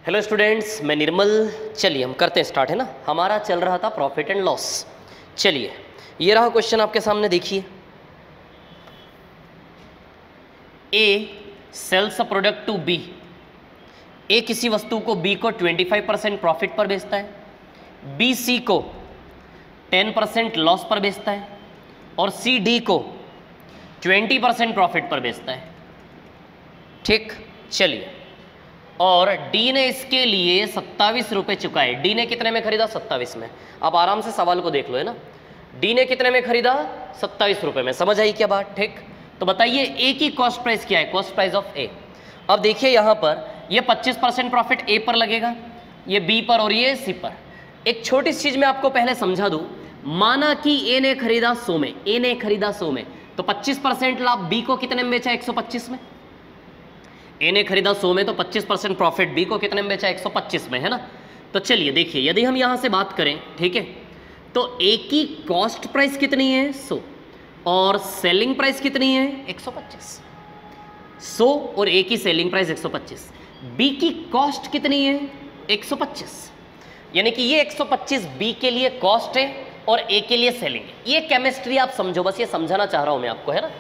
Hello students, मैं निर्मल। चलिए हम करते हैं स्टार्ट, है ना। हमारा चल रहा था प्रॉफिट एंड लॉस। चलिए ये रहा क्वेश्चन आपके सामने, देखिए। A sells a product to B. A किसी वस्तु को बी को 25% प्रॉफिट पर बेचता है, बी सी को 10% लॉस पर बेचता है और सी डी को 20% प्रॉफिट पर बेचता है। ठीक, चलिए। और डी ने इसके लिए 27 रुपये चुकाए। डी ने कितने में खरीदा? 27 में। आप आराम से सवाल को देख लो, है ना। डी ने कितने में खरीदा? 27 रुपये में। समझ आई क्या बात? ठीक, तो बताइए ए की कॉस्ट प्राइस क्या है? कॉस्ट प्राइस ऑफ ए। अब देखिए यहाँ पर ये 25% प्रॉफिट ए पर लगेगा, ये बी पर और ये सी पर। एक छोटी सी चीज मैं आपको पहले समझा दूं। माना कि ए ने खरीदा 100 में, ए ने खरीदा 100 में, तो 25% लाभ बी को कितने में बेचा? 125 में। ए ने खरीदा 100 में, तो 25% प्रॉफिट बी को कितने में बेचा? 125 में, है ना। तो चलिए देखिए, यदि हम यहां से बात करें, ठीक है, तो ए की कॉस्ट प्राइस कितनी है? 100 और सेलिंग प्राइस कितनी है? 125। 100 और ए की सेलिंग प्राइस 125। बी की कॉस्ट कितनी है? 125। यानी कि ये 125 बी के लिए कॉस्ट है और ए के लिए सेलिंग है। ये केमिस्ट्री आप समझो, बस ये समझाना चाह रहा हूं मैं आपको, है ना,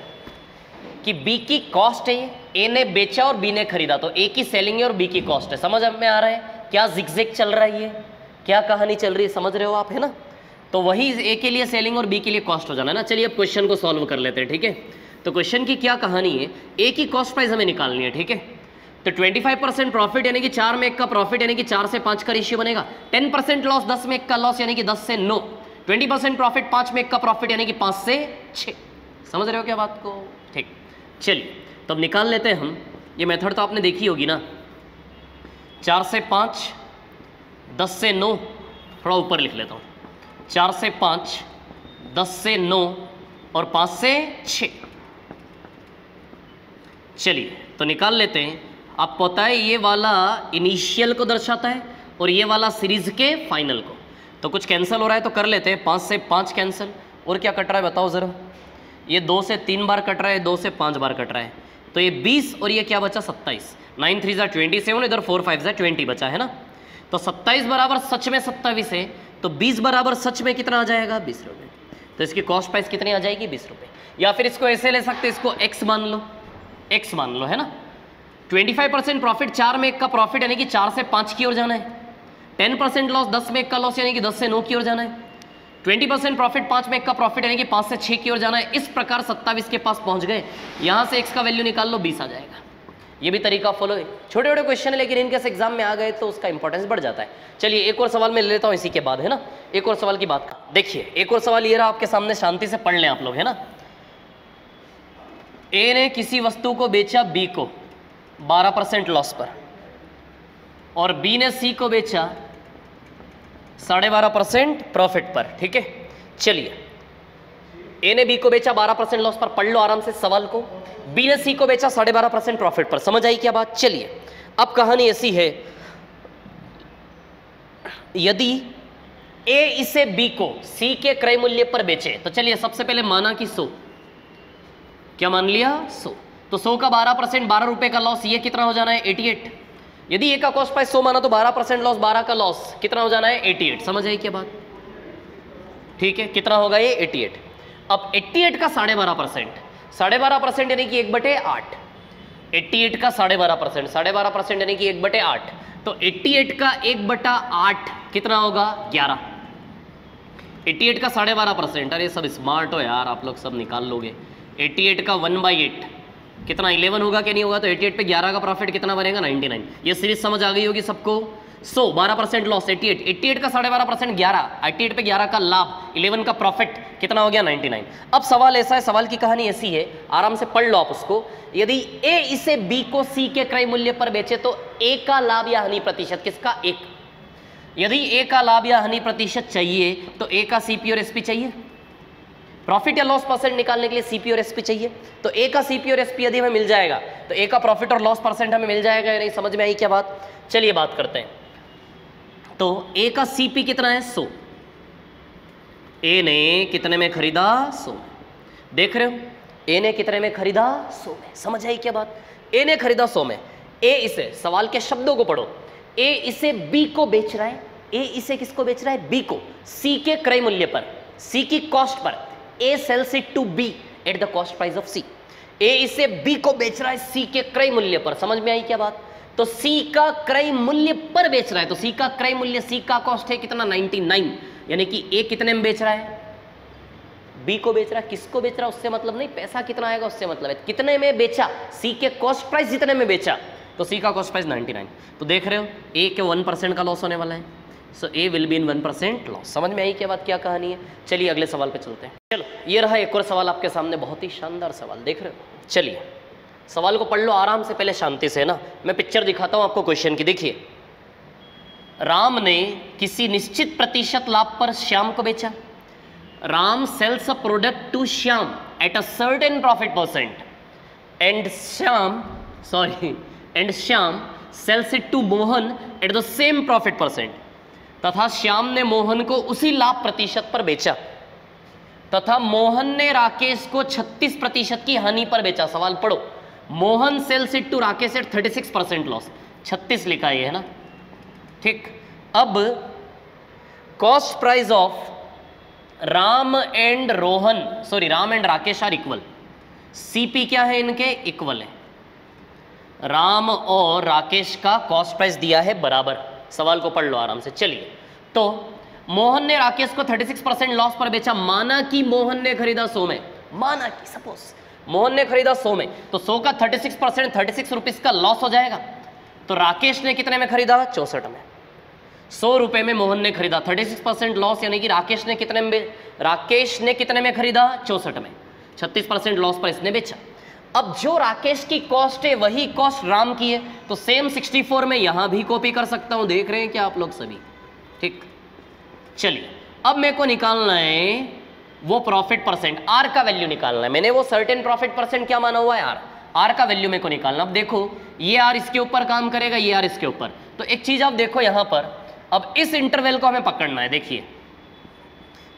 कि बी की कॉस्ट है, ए ने बेचा और बी ने खरीदा, तो ए की सेलिंग है और बी की कॉस्ट है। समझ में आ रहा है क्या जिगजैग चल रहा है? ये क्या कहानी चल रही है, समझ रहे हो आप, है ना। तो वही ए के लिए सेलिंग और बी के लिए कॉस्ट हो जाना है ना। चलिए अब क्वेश्चन को सॉल्व कर लेते हैं, ठीक है। तो क्वेश्चन की क्या कहानी है? ए की कॉस्ट प्राइस हमें निकालनी है, ठीक है। तो 25% प्रॉफिट यानी कि 4 में 1 का प्रॉफिट यानी कि 4 से 5 का रेशियो बनेगा। 10% लॉस 10 में 1 का लॉस यानी कि 10 से 9। 20% प्रॉफिट 5 में 1 का प्रॉफिट यानी कि 5 से 6। समझ रहे हो क्या बात को? ठीक, चलिए तो अब निकाल लेते हैं हम। ये मेथड तो आपने देखी होगी ना। 4 से 5, 10 से 9, थोड़ा ऊपर लिख लेता हूँ। 4 से 5, 10 से 9 और 5 से 6। चलिए तो निकाल लेते हैं। आपको पता है ये वाला इनिशियल को दर्शाता है और ये वाला सीरीज के फाइनल को। तो कुछ कैंसिल हो रहा है तो कर लेते हैं। 5 से 5 कैंसिल, और क्या कट रहा है बताओ ज़रा। ये 2 से 3 बार कट रहा है, 2 से 5 बार कट रहा है, तो ये 20 और ये क्या बचा? 27। 9 3 27, इधर 4 5 20 बचा, है ना। तो 27 बराबर सच में 27 है, तो 20 बराबर सच में कितना आ जाएगा? 20 रुपये। तो इसकी कॉस्ट प्राइस कितनी आ जाएगी? 20 रुपये। या फिर इसको ऐसे ले सकते, इसको x मान लो, x मान लो, है ना। 25% प्रॉफिट, 4 में 1 का प्रॉफिट यानी कि 4 से 5 की ओर जाना है। 10% लॉस, 10 में 1 का लॉस यानी कि 10 से 9 की ओर जाना है। 20% प्रॉफिट, 5 में 1 का प्रॉफिट यानी कि 5 से 6 की ओर जाना है। इस प्रकार 27 के पास पहुंच गए। यहां से x का वैल्यू निकाल लो, 20 आ जाएगा। ये भी तरीका फॉलो है। छोटे छोटे क्वेश्चन है, लेकिन इनके एग्जाम में आ गए तो उसका इंपॉर्टेंस बढ़ जाता है। चलिए एक और सवाल मैं ले लेता हूं इसी के बाद, है ना। एक और सवाल की बात देखिए। एक और सवाल ये रहा आपके सामने, शांति से पढ़ लें आप लोग, है ना। ए ने किसी वस्तु को बेचा बी को 12% लॉस पर और बी ने सी को बेचा 12.5% प्रॉफिट पर, ठीक है। चलिए ए ने बी को बेचा 12% लॉस पर, पढ़ लो आराम से सवाल को। बी ने सी को बेचा 12.5% प्रॉफिट पर। समझ आई क्या बात? चलिए अब कहानी ऐसी है, यदि ए इसे बी को सी के क्रय मूल्य पर बेचे, तो चलिए सबसे पहले माना कि 100, क्या मान लिया? 100। तो 100 का 12%, 12 रुपए का लॉस, ये कितना हो जाना है? 88। यदि ए का कॉस्ट प्राइस 100 माना तो 12% लॉस, 12 का लॉस कितना हो जाना है? 88। समझ आई क्या बात? ठीक है, कितना होगा ये? 88। अब 88 का 12.5%, 12.5% यानी कि 1/8। 88 का 12.5%, 12.5% यानी कि 1/8। तो 88 का 1/8 कितना होगा? 11। 88 का 12.5%, अरे सब स्मार्ट हो यार, आप लोग सब निकाल लोगे। 88 का 1/8 कितना? 11 होगा कि नहीं होगा? तो 88 पे 11 का प्रॉफिट कितना बनेगा? 99। ये सीरीज समझ आ गई होगी सबको। 100, 12% लॉस 88, 88 का 12.5% 11, 88 पे 11 का लाभ, 11 का प्रॉफिट कितना हो गया? 99। अब सवाल ऐसा है, सवाल की कहानी ऐसी है, आराम से पढ़ लो आप उसको। यदि ए इसे बी को सी के क्रय मूल्य पर बेचे, तो ए का लाभ या हानि प्रतिशत किसका? 1। यदि ए का लाभ या हानि प्रतिशत चाहिए तो ए का सीपी और एसपी चाहिए। प्रॉफिट या लॉस परसेंट निकालने के लिए सीपी और एसपी चाहिए। तो ए का सीपी और एसपी यदि हमें मिल जाएगा तो ए का प्रॉफिट और लॉस परसेंट हमें मिल जाएगा या नहीं? समझ में आई क्या बात? चलिए बात करते हैं। तो ए का सीपी कितना है? 100। ए ने कितने में खरीदा? 100। देख रहे हो, ए ने कितने में खरीदा? 100 में। समझ आई क्या बात? ए ने खरीदा 100 में। ए इसे, सवाल के शब्दों को पढ़ो, ए इसे बी को बेच रहा है, ए इसे किसको बेच रहा है, बी को, सी के क्रय मूल्य पर, सी की कॉस्ट पर। A sells it to B at the cost price of C. A इसे बी को बेच रहा है सी के क्रय मूल्य पर। समझ में आई क्या बात? तो सी का क्रय मूल्य पर बेच रहा है, तो सी का क्रय मूल्य, सी का कॉस्ट है कितना 99, यानी कि ए कितने में बेच रहा है, बी को बेच रहा है। किसको बेच रहा है उससे मतलब नहीं, पैसा कितना आएगा उससे मतलब है। कितने में बेचा, सी के कॉस्ट प्राइस जितने में बेचा, तो सी का कॉस्ट प्राइस 99। तो देख रहे हो ए के 1% का लॉस होने वाला है, सो ए विल बी इन 1% लॉस। समझ में आई क्या बात, क्या कहानी है? चलिए अगले सवाल पे चलते हैं। चलो ये रहा एक और सवाल आपके सामने, बहुत ही शानदार सवाल, देख रहे हो। चलिए सवाल को पढ़ लो आराम से, पहले शांति से ना, मैं पिक्चर दिखाता हूं आपको क्वेश्चन की। देखिए, राम ने किसी निश्चित प्रतिशत लाभ पर श्याम को बेचा। Ram sells a product to Shyam at a certain profit percent and Shyam sells it to Mohan at the same profit percent. तथा श्याम ने मोहन को उसी लाभ प्रतिशत पर बेचा तथा मोहन ने राकेश को 36% की हानि पर बेचा। सवाल पढ़ो, Mohan sells it to Rakesh at 36% loss, 36 लिखा है ना, ठीक। अब cost price of Ram and Rakesh are equal. CP क्या है इनके, इक्वल है। राम और राकेश का कॉस्ट प्राइस दिया है बराबर। सवाल को पढ़ लो आराम से। चलिए, तो मोहन ने राकेश को 36% लॉस पर बेचा। माना कि मोहन ने खरीदा 100 में, माना कि सपोज मोहन ने खरीदा 100 में, तो 100 का 36%, 36 रुपीज का लॉस हो जाएगा। तो राकेश ने कितने में खरीदा, 64 में। 100 रुपए में मोहन ने खरीदा, 36% लॉस, यानी कि राकेश ने कितने में खरीदा, 64 में, 36% लॉस पर इसने बेचा। अब जो राकेश की कॉस्ट है वही कॉस्ट राम की है, तो सेम 64 में यहां भी कॉपी कर सकता हूं। देख रहे हैं क्या आप लोग सभी, ठीक। चलिए, अब मेरे को निकालना है वो प्रॉफिट परसेंट, आर का वैल्यू निकालना है। मैंने वो सर्टेन प्रॉफिट परसेंट क्या माना हुआ है, आर का वैल्यू मेरे को निकालना। अब देखो, ये आर इसके ऊपर काम करेगा, ये आर इसके ऊपर। तो एक चीज आप देखो यहां पर, अब इस इंटरवल को हमें पकड़ना है। देखिए,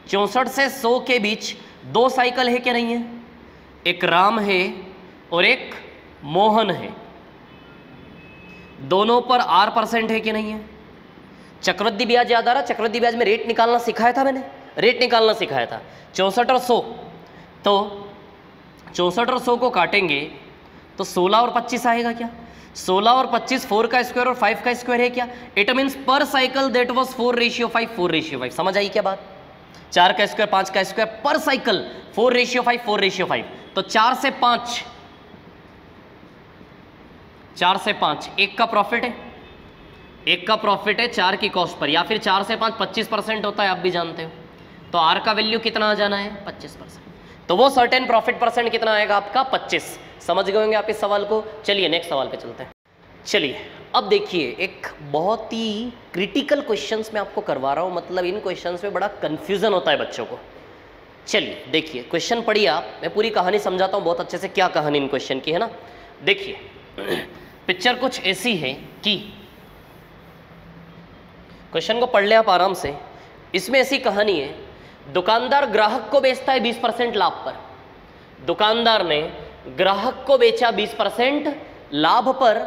64 से 100 के बीच 2 साइकिल है क्या नहीं है, एक राम है और एक मोहन है, दोनों पर R% है कि नहीं है। चक्रवृद्धि ब्याज याद आ रहा, चक्रवृद्धि ब्याज में रेट निकालना सिखाया था मैंने, रेट निकालना सिखाया था। 64 और 100, तो 64 और 100 को काटेंगे तो 16 और 25 आएगा क्या, 16 और 25 4 का स्क्वायर और 5 का स्क्वायर है क्या। इट मीन्स पर साइकिल दैट वाज 4:5, 4:5। समझ आई क्या बात, 4 का स्क्वायर 5 का स्क्वायर पर साइकिल 4:5, 4:5। तो 4 से 5, 1 का प्रॉफिट है, 1 का प्रॉफिट है 4 की कॉस्ट पर, या फिर 4 से 5 25% होता है, आप भी जानते हो। तो आर का वैल्यू कितना आ जाना है, 25%। तो वो सर्टेन प्रॉफिट परसेंट कितना आएगा आपका, 25। समझ गए होंगे आप इस सवाल को। चलिए नेक्स्ट सवाल पे चलते हैं। चलिए अब देखिए, एक बहुत ही क्रिटिकल क्वेश्चंस मैं आपको करवा रहा हूँ, मतलब इन क्वेश्चंस में बड़ा कंफ्यूजन होता है बच्चों को। चलिए देखिए, क्वेश्चन पढ़िए आप, मैं पूरी कहानी समझाता हूँ बहुत अच्छे से, क्या कहानी इन क्वेश्चन की है ना। देखिए पिक्चर कुछ ऐसी है कि, क्वेश्चन को पढ़ ले आप आराम से। इसमें ऐसी कहानी है, दुकानदार ग्राहक को बेचता है 20% लाभ पर। दुकानदार ने ग्राहक को बेचा 20% लाभ पर,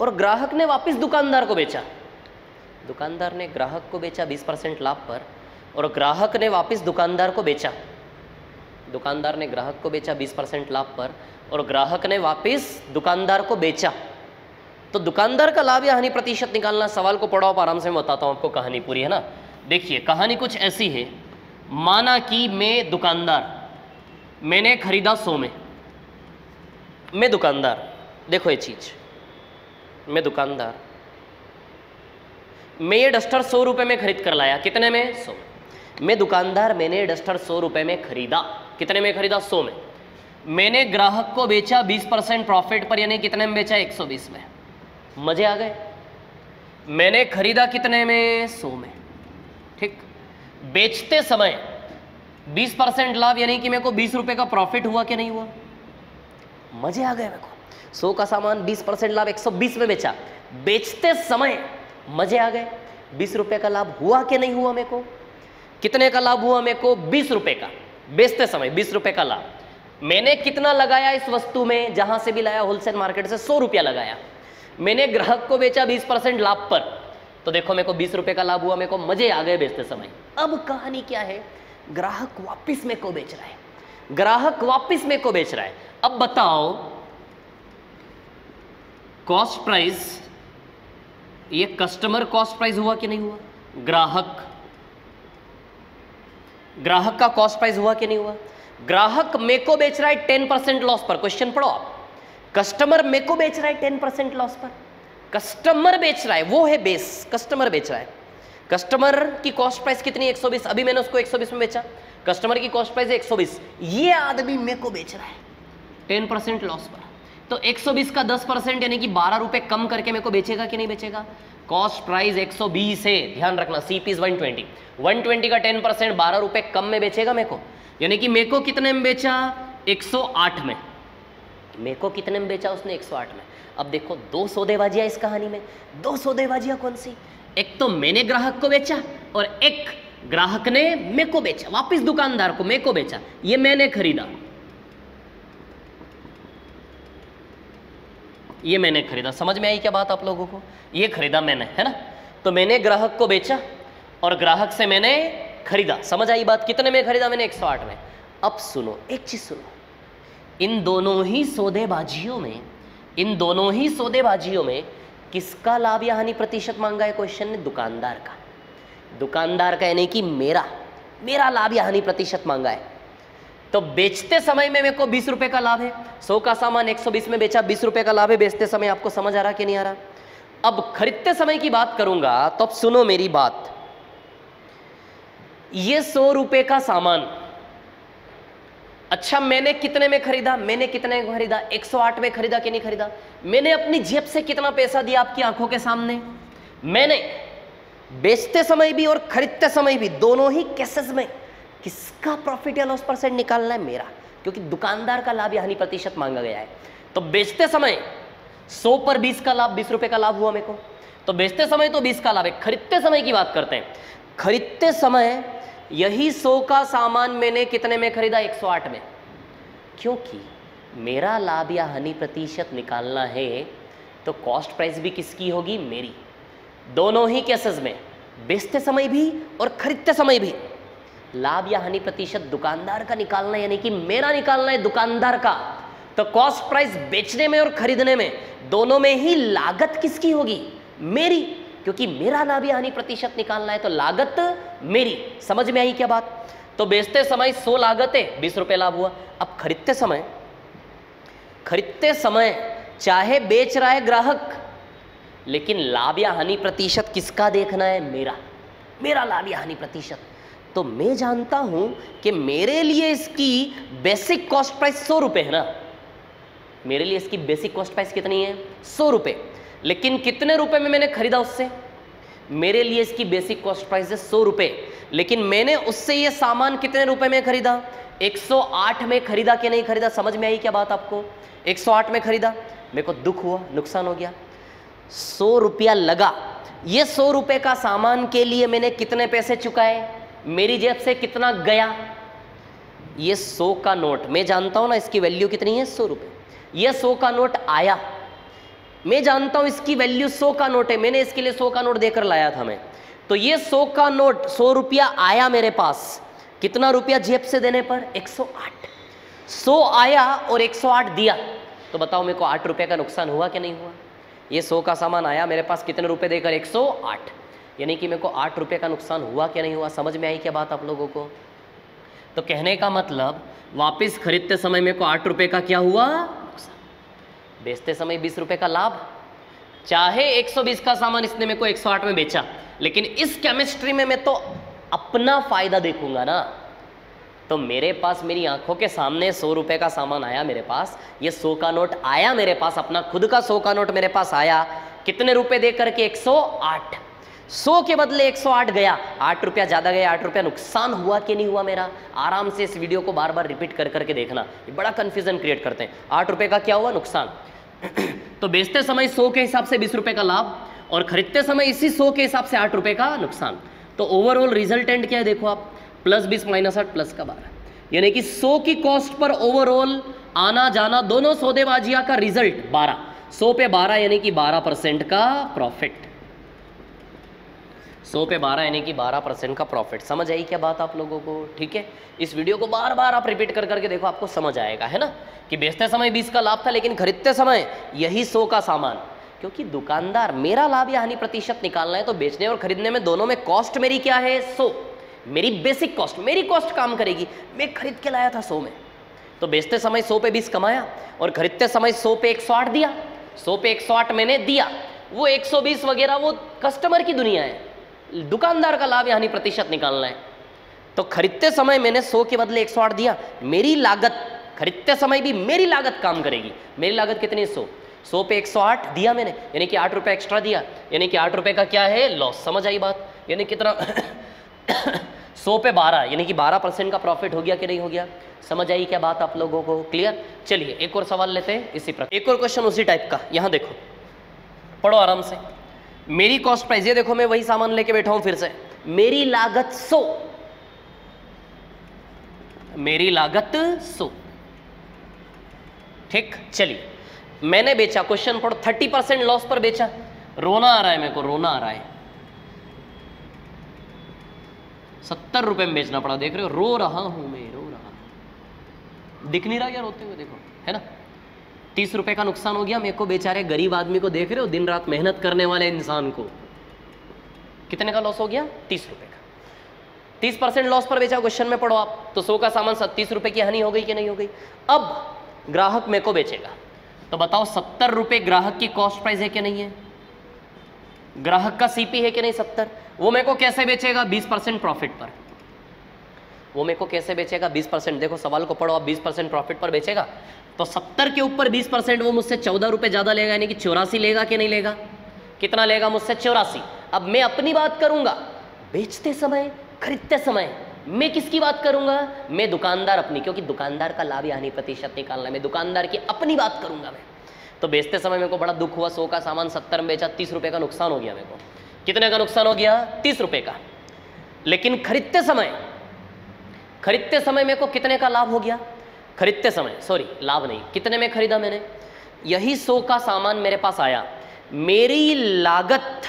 और ग्राहक ने वापस दुकानदार को बेचा। दुकानदार ने ग्राहक को बेचा 20% लाभ पर, और ग्राहक ने वापस दुकानदार को बेचा। दुकानदार ने ग्राहक को बेचा 20% लाभ पर, और ग्राहक ने वापस दुकानदार को बेचा। तो दुकानदार का लाभ या हानि प्रतिशत निकालना। सवाल को पढ़ो आप आराम से, मैं बताता हूं आपको कहानी पूरी, है ना। देखिए कहानी कुछ ऐसी है, माना कि मैं दुकानदार, मैंने खरीदा 100 में, मैं दुकानदार, देखो ये चीज, मैं दुकानदार, मैं ये डस्टर 100 रुपए में खरीद कर लाया। कितने में, 100 में। मैं दुकानदार, मैंने डस्टर 100 रुपए में खरीदा। कितने में खरीदा, 100 में। मैंने ग्राहक को बेचा 20% प्रॉफिट पर, यानी कितने में बेचा, 120 में। मजे आ गए। मैंने खरीदा कितने में, 100 में, ठीक। बेचते समय 20% लाभ, यानी कि मेरे को 20 रुपए का प्रॉफिट हुआ कि नहीं हुआ। मजे आ गए मेरे को। 100 का सामान 20% लाभ 120 में बेचा, बेचते समय मजे आ गए। 20 रुपए का लाभ हुआ कि नहीं हुआ मेरे को। कितने का लाभ हुआ मेरे को, 20 रुपए का। बेचते समय 20 रुपए का लाभ। मैंने कितना लगाया इस वस्तु में, जहां से भी लाया होलसेल मार्केट से 100 रुपया लगाया। मैंने ग्राहक को बेचा 20% लाभ पर, तो देखो मेरे को 20 रुपए का लाभ हुआ, मेरे को मजे आ गए बेचते समय। अब कहानी क्या है, ग्राहक वापिस मेरे को बेच रहा है, ग्राहक वापिस मेरे को बेच रहा है। अब बताओ कॉस्ट प्राइस, ये कस्टमर कॉस्ट प्राइस हुआ कि नहीं हुआ, ग्राहक का कॉस्ट प्राइस हुआ कि नहीं हुआ। ग्राहक मेरे को बेच रहा है 10% लॉस पर, क्वेश्चन पढ़ो आप। कस्टमर मेरे को बेच रहा है 10% लॉस पर, कस्टमर बेच रहा है, वो है बेस, कस्टमर बेच रहा है। कस्टमर की कॉस्ट प्राइस कितनी है 120, अभी मैंने उसको 120 में बेचा, कस्टमर की कॉस्ट प्राइस है 120, ये आदमी मेरे को बेच रहा है 10% लॉस पर। तो 120 का 10% यानी कि 12 रुपए कम करके मेरे को बेचेगा कि नहीं बेचेगा। कॉस्ट प्राइस 120 है, ध्यान रखना, सीपी 120, 120 का 10% 12 रुपए कम में बेचेगा मेरे को, यानी कि मेरे को कितने में बेचा 108 में, मेरे को कितने में बेचा उसने 108 में। अब देखो दो सौदेबाजियां इस कहानी में, दो सौदेबाजियां कौन सी, एक तो मैंने ग्राहक को बेचा और एक ग्राहक ने मेरे को बेचा, वापिस दुकानदार को मेरे को बेचा, ये मैंने खरीदा, ये मैंने खरीदा। समझ में आई क्या बात आप लोगों को, ये खरीदा मैंने, है ना। तो मैंने ग्राहक को बेचा और ग्राहक से मैंने खरीदा, समझ आई बात, कितने में खरीदा मैंने 108 में। अब सुनो एक चीज सुनो, इन दोनों ही सौदेबाजियों में, इन दोनों ही सौदेबाजियों में किसका लाभ या हानि प्रतिशत मांगा है क्वेश्चन ने, दुकानदार का, दुकानदार का, यानी कि मेरा लाभ या हानि प्रतिशत मांगा है। तो बेचते समय में मेरे को 20 रुपए का लाभ है, 100 का सामान 120 में बेचा, 20 रुपए का लाभ है बेचते समय, आपको समझ आ रहा कि नहीं आ रहा। अब खरीदते समय की बात करूंगा तो अब सुनो मेरी बात, ये 100 रुपए का सामान, अच्छा मैंने कितने में खरीदा, मैंने कितने में खरीदा 108 में खरीदा कि नहीं खरीदा। मैंने अपनी जेब से कितना पैसा दिया आपकी आंखों के सामने, मैंने बेचते समय भी और खरीदते समय भी दोनों ही केसेस में किसका प्रॉफिट या लॉस परसेंट निकालना है, मेरा, क्योंकि दुकानदार का लाभ या हानि प्रतिशत मांगा गया है। तो बेचते समय 100 पर 20 का लाभ, 20 रुपए का लाभ हुआ मेरे को, तो बेचते समय तो 20 का लाभ है। खरीदते समय की बात करते हैं, खरीदते समय यही 100 का सामान मैंने कितने में खरीदा 108 में, क्योंकि मेरा लाभ या हानि प्रतिशत निकालना है तो कॉस्ट प्राइस भी किसकी होगी, मेरी। दोनों ही केसेस में बेचते समय भी और खरीदते समय भी लाभ या हानि प्रतिशत दुकानदार का निकालना है, यानी कि मेरा निकालना है दुकानदार का। तो कॉस्ट प्राइस बेचने में और खरीदने में दोनों में ही लागत किसकी होगी, मेरी, क्योंकि मेरा लाभ या हानि प्रतिशत निकालना है तो लागत मेरी। समझ में आई क्या बात। तो बेचते समय 100 लागत है, 20 रुपए लाभ हुआ। अब खरीदते समय चाहे बेच रहा है ग्राहक, लेकिन लाभ या हानि प्रतिशत किसका देखना है, मेरा लाभ या हानि प्रतिशत। तो मैं जानता हूं कि मेरे लिए इसकी बेसिक कॉस्ट प्राइस 100 रुपए है ना, मेरे लिए इसकी बेसिक कॉस्ट प्राइस कितनी है 100 रुपए, लेकिन कितने रुपए में मैंने खरीदा उससे, मेरे लिए इसकी बेसिक कॉस्ट प्राइस है 100 रुपए, लेकिन मैंने उससे ये सामान कितने रुपए में खरीदा, 108 में खरीदा कि नहीं खरीदा। समझ में आई क्या बात आपको, 108 में खरीदा, मेरे को दुख हुआ, नुकसान हो गया, 100 रुपया लगा। ये 100 रुपए का सामान के लिए मैंने कितने पैसे चुकाए, मेरी जेब से कितना गया, ये 100 का नोट, मैं जानता हूं ना इसकी वैल्यू कितनी है 100 रुपए। ये 100 का नोट आया, मैं जानता हूं इसकी वैल्यू 100 का नोट है, मैंने इसके लिए 100 का नोट देकर लाया था मैं। तो ये 100 का नोट 100 रुपया आया मेरे पास, कितना रुपया जेब से देने पर 108। 100 आया और 108 दिया, तो बताओ मेरे को 8 रुपये का नुकसान हुआ कि नहीं हुआ। ये 100 का सामान आया मेरे पास कितने रुपए देकर 108, यानी कि मेरे को 8 रुपये का नुकसान हुआ क्या नहीं हुआ। समझ में आई क्या बात आप लोगों को। तो कहने का मतलब वापस खरीदते समय मेरे को 8 रुपये का क्या हुआ नुकसान, बेचते समय 20 रुपये का लाभ। चाहे 120 का सामान इसने मेरे को 108 में बेचा, लेकिन इस केमिस्ट्री में मैं तो अपना फायदा देखूंगा ना। तो मेरे पास मेरी आंखों के सामने 100 रुपये का सामान आया मेरे पास, ये 100 का नोट आया मेरे पास, अपना खुद का 100 का नोट मेरे पास आया, कितने रुपए दे करके 108। 100 के बदले 108 गया, 8 रुपया ज़्यादा गया, 8 रुपया नुकसान हुआ कि नहीं हुआ मेरा। आराम से इस वीडियो को बार बार रिपीट कर करके देखना, ये बड़ा कन्फ्यूजन क्रिएट करते हैं। 8 रुपये का क्या हुआ नुकसान। तो बेचते समय 100 के हिसाब से 20 रुपये का लाभ, और खरीदते समय इसी 100 के हिसाब से 8 रुपये का नुकसान। तो ओवरऑल रिजल्टेंट क्या है देखो आप, +20 -8 प्लस का 12, यानी कि 100 की कॉस्ट पर ओवरऑल आना जाना दोनों सौदेबाजियां का रिजल्ट 12, 100 पे 12 यानी कि 12% का प्रॉफिट। 100 पे 12 यानी कि 12% का प्रॉफिट। समझ आई क्या बात आप लोगों को? ठीक है, इस वीडियो को बार बार आप रिपीट कर करके देखो, आपको समझ आएगा, है ना, कि बेचते समय 20 का लाभ था लेकिन खरीदते समय यही 100 का सामान। क्योंकि दुकानदार, मेरा लाभ या हानि प्रतिशत निकालना है तो बेचने और खरीदने में दोनों में कॉस्ट मेरी क्या है? 100। मेरी बेसिक कॉस्ट, मेरी कॉस्ट काम करेगी। मैं खरीद के लाया था 100 में, तो बेचते समय 100 पे 20 कमाया और खरीदते समय 100 पे 108 दिया। 100 पे 108 मैंने दिया, वो 120 वगैरह वो कस्टमर की दुनिया है, दुकानदार का लाभ या हानि प्रतिशत निकालना है। तो खरीदते समय मैंने 100 के बदले 108 दिया। मेरी लागत खरीदते समय भी मेरी लागत काम करेगी। मेरी लागत कितनी? 100। 100 पे 108 दिया मैंने, यानी कि 8 रुपये एक्स्ट्रा दिया, यानी कि 8 रुपये का क्या है? लॉस। समझ आई बात? यानी कितना 100 पे 12 यानी कि 12% का प्रॉफिट हो गया कि नहीं हो गया? समझ आई क्या बात आप लोगों को? क्लियर? चलिए एक और सवाल लेते हैं इसी प्रकार, एक और क्वेश्चन उसी टाइप का। यहाँ देखो, पढ़ो आराम से। मेरी कॉस्ट प्राइस, ये देखो मैं वही सामान लेके बैठा हूं फिर से। मेरी लागत 100, मेरी लागत 100, ठीक। चलिए मैंने बेचा, क्वेश्चन पढ़ो, 30% लॉस पर बेचा। रोना आ रहा है मेरे को, रोना आ रहा है। 70 रुपए में बेचना पड़ा, देख रहे हो? रो रहा हूं मैं, रो रहा हूं। दिख नहीं रहा क्या रोते हुए? देखो, है ना। 30 रुपए का नुकसान हो गया मेरे को, बेचारे गरीब आदमी को, देख रहे हो, दिन रात मेहनत करने वाले इंसान को। कितने का लॉस हो गया? 30 रुपए का। 30% लॉस पर बेचा, क्वेश्चन में पढ़ो आप। तो 100 का सामान 30 रुपए की हानि हो गई कि नहीं हो गई? अब ग्राहक मेरे को बेचेगा, तो बताओ 70 रुपए ग्राहक की कॉस्ट प्राइस है कि नहीं है? ग्राहक का सीपी है कि नहीं 70? वो मेरे को कैसे बेचेगा? 20% प्रॉफिट पर। वो मेरे को कैसे बेचेगा? 20%। देखो सवाल को पढ़ो आप, 20% प्रॉफिट पर बेचेगा तो 70 के ऊपर 20% वो मुझसे 14 रुपए ज्यादा लेगा, यानी कि 84 लेगा कि नहीं लेगा? कितना लेगा मुझसे? 84। अब मैं अपनी बात करूंगा बेचते समय, खरीदते समय मैं किसकी बात करूंगा? मैं दुकानदार अपनी, क्योंकि दुकानदार का लाभ या हानि प्रतिशत निकालना है, मैं दुकानदार की अपनी बात करूंगा मैं। तो बेचते समय मेरे को बड़ा दुख हुआ, 100 का सामान 70 में बेचा, 30 रुपए का नुकसान हो गया मेरे को। कितने का नुकसान हो गया? 30 रुपए का। लेकिन खरीदते समय मेरे को कितने का लाभ हो गया? खरीदते समय, सॉरी लाभ नहीं, कितने में खरीदा मैंने? यही 100 का सामान मेरे पास आया, मेरी लागत,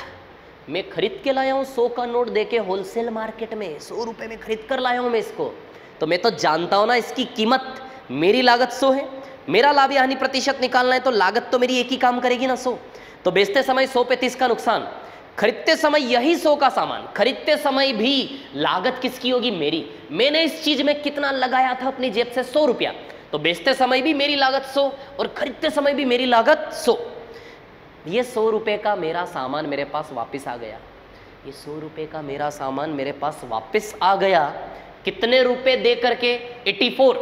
मैं खरीद के लाया हूं 100 का नोट देके होलसेल मार्केट में, 100 रुपए में खरीद कर लाया हूं मैं इसको, तो मैं तो जानता हूं ना इसकी कीमत। मेरी लागत 100 है, मेरा लाभ या हानि प्रतिशत निकालना है, तो लागत तो मेरी एक ही काम करेगी ना, 100। तो बेचते समय 100 पे 30 का नुकसान, खरीदते समय यही 100 का सामान, खरीदते समय भी लागत किसकी होगी? मेरी। मैंने इस चीज में कितना लगाया था अपनी जेब से? 100 रुपया। तो बेचते समय भी मेरी लागत 100 और खरीदते समय भी मेरी लागत 100। ये 100 रुपए का मेरा सामान मेरे पास वापस आ गया। ये 100 रुपए का मेरा सामान मेरे पास वापस आ गया। कितने रुपए दे करके? 84।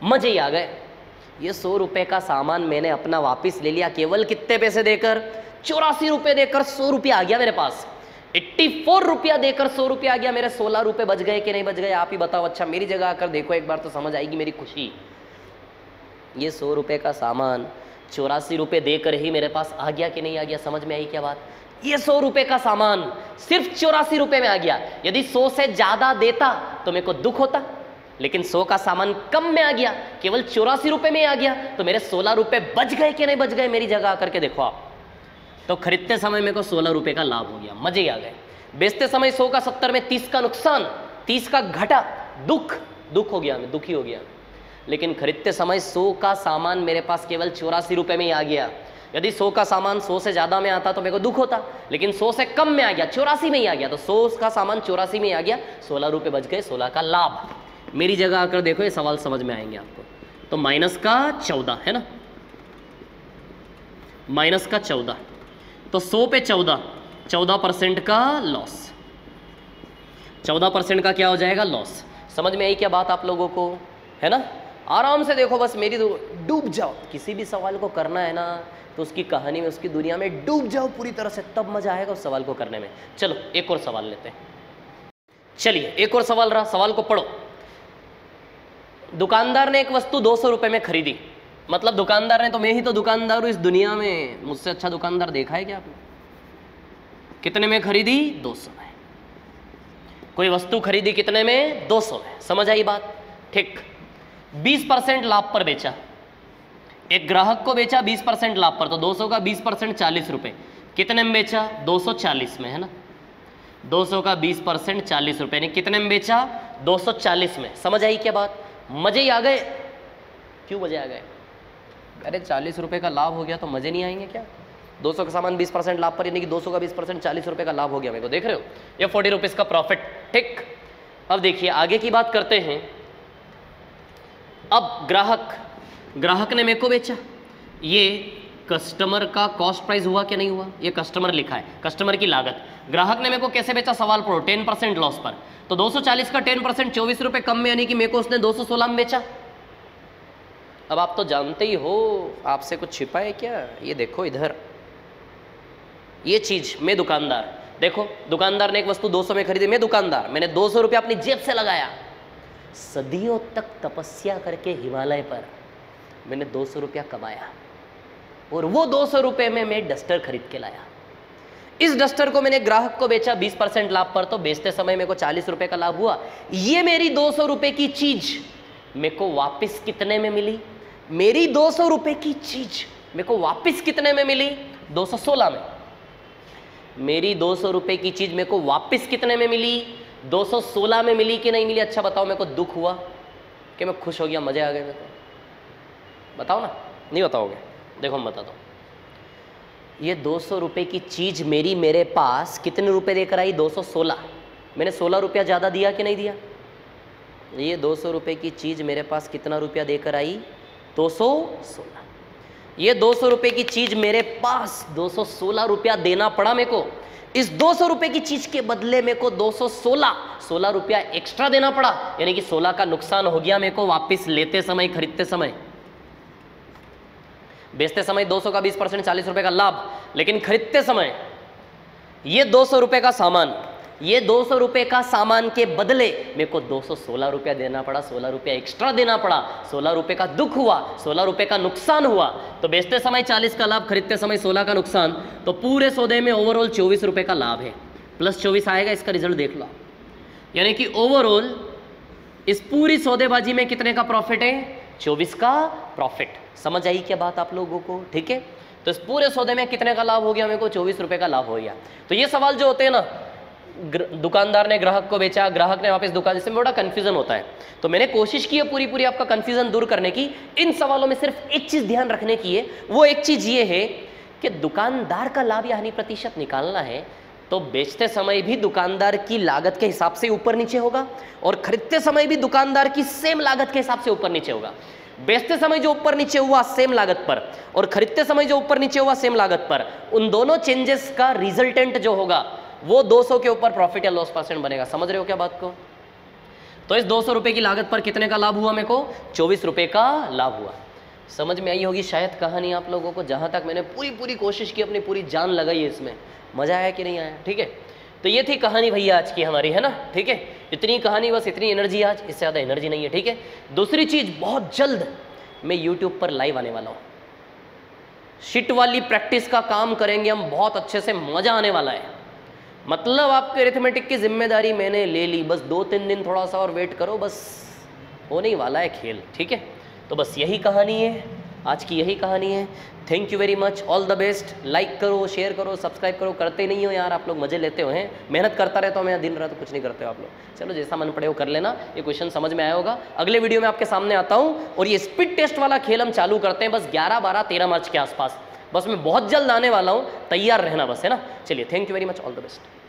मजे ही आ गए। ये 100 रुपए का सामान मैंने अपना वापस ले लिया, केवल कितने पैसे देकर? 84 रुपए देकर 100 रुपया आ गया मेरे पास। 84 रुपया देकर 100 रुपया आ गया मेरे। 16 रुपए बच गए कि नहीं बच गए? आप ही बताओ। अच्छा मेरी जगह आकर देखो एक बार तो समझ आएगी मेरी खुशी। ये 100 रुपए का सामान 84 रुपए देकर ही मेरे पास आ गया कि नहीं आ गया? समझ में आई क्या बात? ये 100 रुपए का सामान सिर्फ 84 रुपए में आ गया। यदि 100 से ज्यादा देता तो मेरे को दुख होता, लेकिन 100 का सामान कम में आ गया, केवल 84 रुपए में आ गया, तो मेरे 16 रुपए बच गए कि नहीं बच गए? मेरी जगह आकर के देखो आप। तो खरीदते समय मेरे को 16 रुपए का लाभ हो गया, मजे आ गए। बेचते समय 100 का 70 में 30 का नुकसान, 30 का घटा, दुख हो गया, मैं दुखी हो गया। लेकिन खरीदते समय 100 का सामान मेरे पास केवल 84 रुपए में ही आ गया। यदि 100 का सामान 100 से ज़्यादा में आता तो मेरे को दुख होता, लेकिन 100 से कम में आ गया, 84 में ही आ गया, तो 100 का सामान 84 में ही आ गया, 16 रुपए बच गए, 16 का लाभ। मेरी जगह आकर देखो, ये सवाल समझ में आएंगे आपको। तो माइनस का 14 है ना, माइनस का 14, तो 100 पे 14% का लॉस, 14% का क्या हो जाएगा? लॉस। समझ में आई क्या बात आप लोगों को? है ना। आराम से देखो, बस मेरी डूब जाओ। किसी भी सवाल को करना है ना तो उसकी कहानी में, उसकी दुनिया में डूब जाओ पूरी तरह से, तब मजा आएगा उस सवाल को करने में। चलो एक और सवाल लेते हैं। चलिए एक और सवाल रहा, सवाल को पढ़ो। दुकानदार ने एक वस्तु 200 रुपए में खरीदी, मतलब दुकानदार ने, तो मैं ही तो दुकानदार हूं इस दुनिया में, मुझसे अच्छा दुकानदार देखा है क्या आपने? कितने में खरीदी? 200 में। कोई वस्तु खरीदी कितने में? 200 में। समझ आई बात? ठीक। 20% लाभ पर बेचा, एक ग्राहक को बेचा 20% लाभ पर, तो 200 का 20% 40 रुपए। कितने में बेचा? 240 में, है ना। 200 का 20% 40 रुपए ने कितने में बेचा? 240 में। समझ आई क्या बात? मजे ही आ गए। क्यों मजे आ गए? अरे 40 रुपए का लाभ हो गया तो मजे नहीं आएंगे क्या? 200 का सामान 20% लाभ पर, यानी कि 200 का 20% 40 रुपए का लाभ हो गया मेरे को। देख रहे हो, ये 40 रुपीज का प्रॉफिट। ठीक, अब देखिए आगे की बात करते हैं। अब ग्राहक ने मेरे को बेचा, ये कस्टमर का कॉस्ट प्राइस हुआ कि नहीं हुआ? ये कस्टमर लिखा है, कस्टमर की लागत। ग्राहक ने मेरे को कैसे बेचा? सवाल पढ़ो, 10% लॉस पर। तो 240 का 10% 24 रुपए कम में, यानी कि मेरे को उसने 216 में बेचा। अब आप तो जानते ही हो, आपसे कुछ छिपा है क्या? ये देखो इधर, ये चीज मैं दुकानदार, देखो दुकानदार ने एक वस्तु 200 में खरीदी, मैं दुकानदार, मैंने 200 रुपया अपनी जेब से लगाया, सदियों तक तपस्या करके हिमालय पर मैंने 200 रुपया कमाया, और वो 200 रुपये में मैं डस्टर खरीद के लाया। इस डस्टर को मैंने ग्राहक को बेचा 20% लाभ पर, तो बेचते समय मेरे को 40 रुपए का लाभ हुआ। ये मेरी 200 रुपए की चीज मेरे को वापस कितने में मिली? मेरी 200 रुपए की चीज मेरे को वापस कितने में मिली? 216 में। मेरी 200 रुपए की चीज मेरे को वापस कितने में मिली? 216 में मिली कि नहीं मिली? अच्छा बताओ, मेरे को दुख हुआ कि मैं खुश हो गया, मजे आ गए मेरे को? बताओ ना, नहीं बताओगे? देखो मैं बताता हूँ। ये 200 रुपए की चीज मेरे पास कितने रुपए देकर आई? 216। मैंने 16 रुपया ज़्यादा दिया कि नहीं दिया? ये 200 रुपए की चीज मेरे पास कितना रुपया देकर आई? 216। ये 200 रुपए की चीज मेरे पास 216 रुपया देना पड़ा मेरे को। इस 200 रुपए की चीज के बदले मेरे को 16 रुपया एक्स्ट्रा देना पड़ा, यानी कि 16 का नुकसान हो गया मेरे को वापस लेते समय, खरीदते समय। बेचते समय 200 का 20% 40 रुपए का लाभ, लेकिन खरीदते समय ये 200 रुपए का सामान, ये 200 रुपए का सामान के बदले मेरे को 216 रुपया देना पड़ा, 16 रुपया एक्स्ट्रा देना पड़ा, 16 रुपए का दुख हुआ, 16 रुपए का नुकसान हुआ। तो बेचते समय 40 का लाभ, खरीदते समय 16 का नुकसान, तो पूरे सौदे में ओवरऑल 24 रुपए का लाभ है। प्लस 24 आएगा, इसका रिजल्ट देख लो। यानी कि ओवरऑल इस पूरी सौदेबाजी में कितने का प्रॉफिट है? 24 का प्रॉफिट। समझ आई क्या बात आप लोगों को? ठीक है, तो इस पूरे सौदे में कितने का लाभ हो गया मेरे को? 24 रुपए का लाभ हो गया। तो ये सवाल जो होते हैं ना, दुकानदार ने ग्राहक को बेचा, ग्राहक ने वापस दुकान, इसमें बड़ा कंफ्यूजन होता है। तो मैंने कोशिश की है पूरी आपका कंफ्यूजन दूर करने की। इन सवालों में सिर्फ एक चीज ध्यान रखने की है, वो एक चीज ये है कि दुकानदार का लाभ या हानि प्रतिशत निकालना है तो बेचते समय भी दुकानदार की लागत के हिसाब से ऊपर नीचे होगा, और खरीदते समय भी दुकानदार की सेम लागत के हिसाब से ऊपर नीचे होगा। बेचते समय जो ऊपर नीचे हुआ सेम लागत पर, और खरीदते समय जो ऊपर नीचे हुआ सेम लागत पर, उन दोनों चेंजेस का रिजल्टेंट जो होगा वो 200 के ऊपर प्रॉफिट या लॉस परसेंट बनेगा। समझ रहे हो क्या बात को? तो इस 200 रुपए की लागत पर कितने का लाभ हुआ मेरे को? 24 रुपए का लाभ हुआ। समझ में आई होगी शायद कहानी आप लोगों को। जहां तक मैंने पूरी कोशिश की, अपनी पूरी जान लगाई है इसमें। मजा आया कि नहीं आया? ठीक है, तो ये थी कहानी भैया आज की हमारी, है ना? ठीक है, इतनी कहानी, बस इतनी एनर्जी आज, इससे ज़्यादा एनर्जी नहीं है। ठीक है, दूसरी चीज़, बहुत जल्द मैं यूट्यूब पर लाइव आने वाला हूँ। शिट वाली प्रैक्टिस का काम करेंगे हम, बहुत अच्छे से, मजा आने वाला है। मतलब आपके अरिथमेटिक की जिम्मेदारी मैंने ले ली, बस 2-3 दिन थोड़ा सा और वेट करो, बस होने ही वाला है खेल। ठीक है, तो बस यही कहानी है आज की, यही कहानी है। Thank you very much, all the best. Like करो, शेयर करो, सब्सक्राइब करो। करते नहीं हो यार आप लोग, मजे लेते हो हैं। मेहनत करता रहता हूँ मैं दिन रात, कुछ नहीं करते हो आप लोग। चलो जैसा मन पड़े वो कर लेना। ये क्वेश्चन समझ में आया होगा। अगले वीडियो में आपके सामने आता हूँ, और ये स्पीड टेस्ट वाला खेल हम चालू करते हैं बस 11, 12, 13 मार्च के आसपास। बस मैं बहुत जल्द आने वाला हूँ, तैयार रहना बस, है ना? चलिए, thank you very much, all the best.